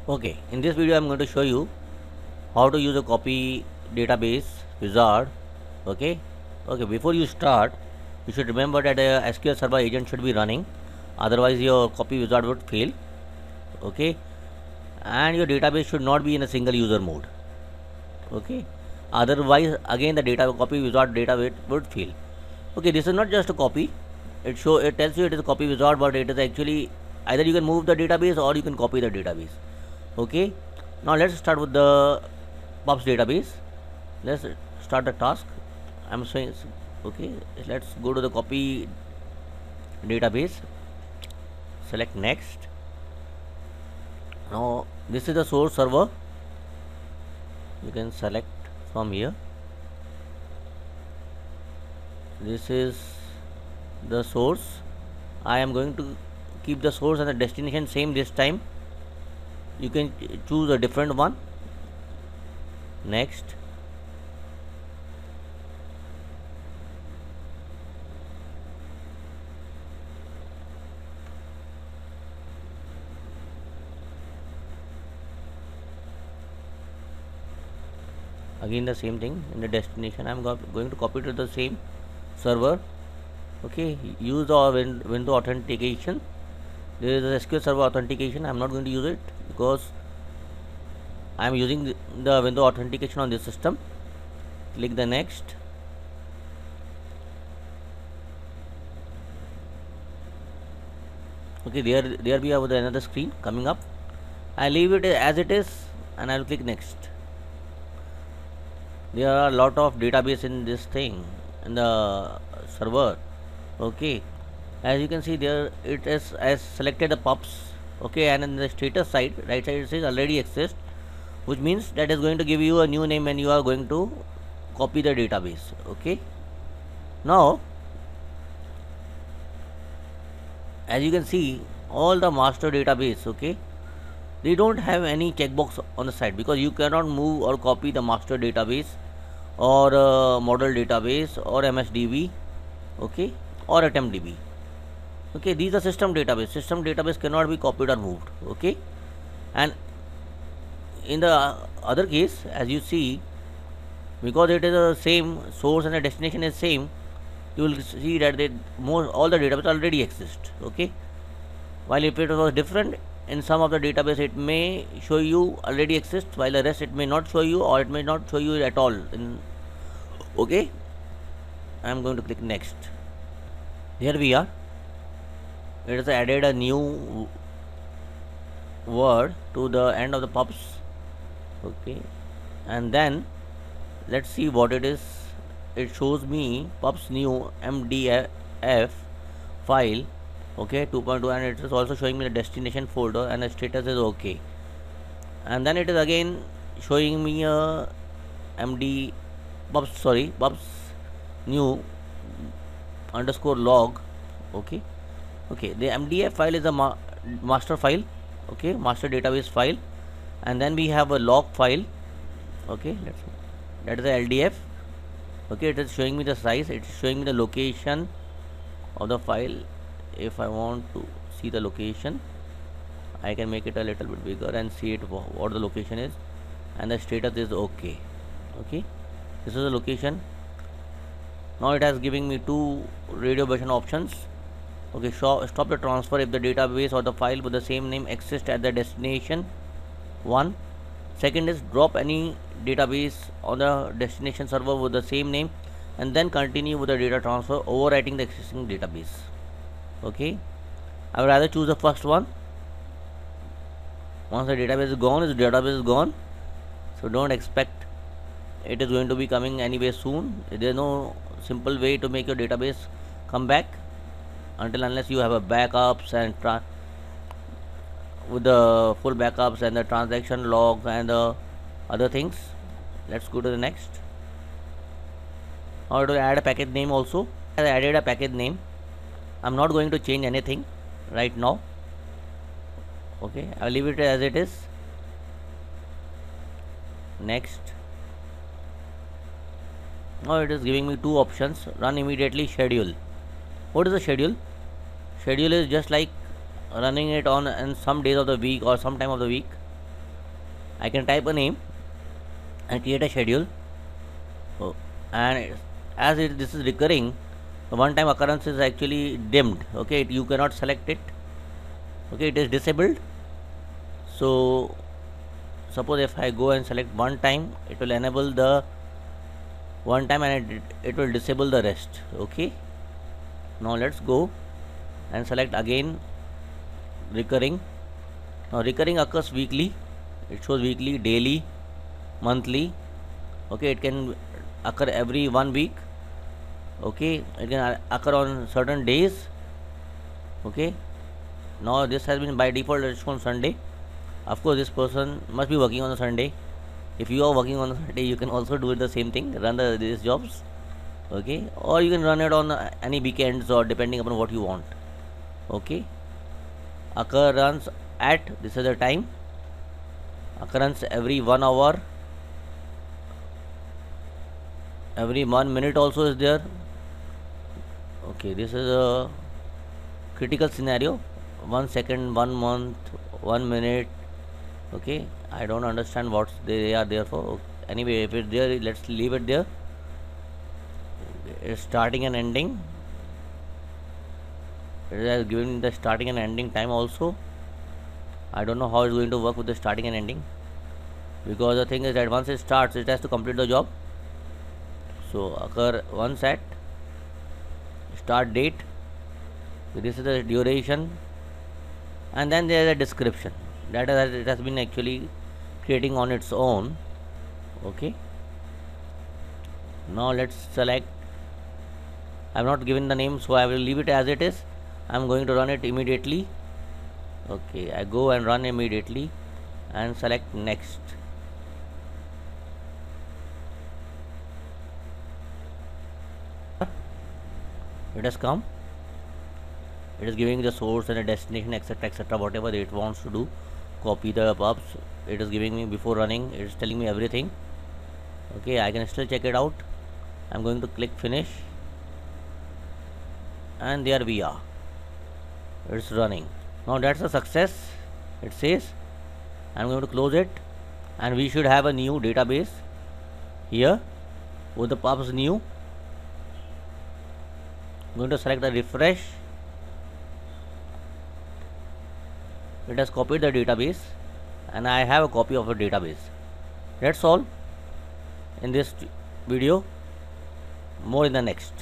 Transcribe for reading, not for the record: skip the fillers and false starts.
Okay, in this video I'm going to show you how to use a copy database wizard. Okay, before you start, you should remember that a SQL Server agent should be running, otherwise your copy wizard would fail. Okay, and your database should not be in a single user mode. Okay, otherwise again the data copy wizard database would fail. Okay, this is not just a copy. It tells you it is a copy wizard, but it is actually either you can move the database or you can copy the database. Okay, now let's start with the pubs database. Let's start the task. I'm saying okay, let's go to the copy database, select next. Now this is the source server, you can select from here. This is the source. I am going to keep the source and the destination same this time. You can choose a different one. Next. Again the same thing. In the destination I am going to copy to the same server. Okay, use the window authentication. There is a SQL Server authentication. I am not going to use it because I am using the window authentication on this system. Click the next. Okay, there we have another screen coming up. I leave it as it is and I will click next. There are a lot of database in this thing, in the server. Okay, as you can see there, it is as selected the pubs. Okay, and in the status side, right side, it says already exist, which means that is going to give you a new name when you are going to copy the database. Okay, now as you can see, all the master database, okay, they don't have any checkbox on the side because you cannot move or copy the master database or model database or MSDB, okay, or AtemptDB. Okay, these are system database cannot be copied or moved. Okay, and in the other case, as you see, because it is the same source and the destination is same, you will see that all the database already exist. Okay, while if it was different, in some of the database it may show you already exists, while the rest it may not show you, or it may not show you at all. Okay, I am going to click next. Here we are. It has added a new word to the end of the pubs. Okay, and then let's see what it is. It shows me pubs new MDF file. Okay, 2.2, and it is also showing me the destination folder and the status is okay. And then it is again showing me a pubs new underscore log. Okay, the MDF file is a master file. Okay, master database file, and then we have a log file. Okay, that is the LDF. Okay, it is showing me the size, it is showing me the location of the file. If I want to see the location, I can make it a little bit bigger and see it what the location is, and the status is okay. Okay, this is the location. Now it has giving me two radio version options. Okay, stop the transfer if the database or the file with the same name exists at the destination. One. Second is drop any database on the destination server with the same name and then continue with the data transfer, overwriting the existing database. Okay, I would rather choose the first one. Once the database is gone, so don't expect it is going to be coming anyway soon. There is no simple way to make your database come back unless you have a backups and with the full backups and the transaction logs and the other things. Let's go to the next. Now to add a package name also. I added a package name. I'm not going to change anything right now. Okay, I'll leave it as it is. Next. Now it is giving me two options: run immediately, schedule. What is the schedule? Schedule is just like running it on in some days of the week or some time of the week. I can type a name and create a schedule. Oh, and as this is recurring, the one time occurrence is actually dimmed. Okay, you cannot select it. Okay, it is disabled. So suppose if I go and select one time, it will enable the one time and it will disable the rest. Okay, now let's go and select again recurring. Now recurring occurs weekly. It shows weekly, daily, monthly. Okay, it can occur every 1 week. Okay, it can occur on certain days. Okay, now this has been by default it's on Sunday. Of course this person must be working on a Sunday. If you are working on a Sunday, you can also do the same thing, run these jobs. Okay, or you can run it on any weekends or depending upon what you want. Okay, occurrence at, this is the time, occurrence every 1 hour, every 1 minute also is there. Okay, this is a critical scenario, 1 second, 1 month, 1 minute. Okay, I don't understand what they are there for. Anyway, if it's there, let's leave it there. It's starting and ending. It has given the starting and ending time also. I don't know how it's going to work with the starting and ending, because the thing is that once it starts, it has to complete the job. So occur once at start date. This is the duration, and then there is a description that it has been actually creating on its own. Okay, now let's select. I have not given the name, so I will leave it as it is. I am going to run it immediately. Okay, I go and run immediately and select next. It has come. It is giving the source and a destination, etc., etc., whatever it wants to do. Copy the pubs. It is giving me before running. It is telling me everything. Okay, I can still check it out. I am going to click finish, and there we are. It's running. Now that's a success. It says. I'm going to close it, and we should have a new database here with the pubs new. I'm going to select the refresh. It has copied the database, and I have a copy of the database. That's all in this video. More in the next.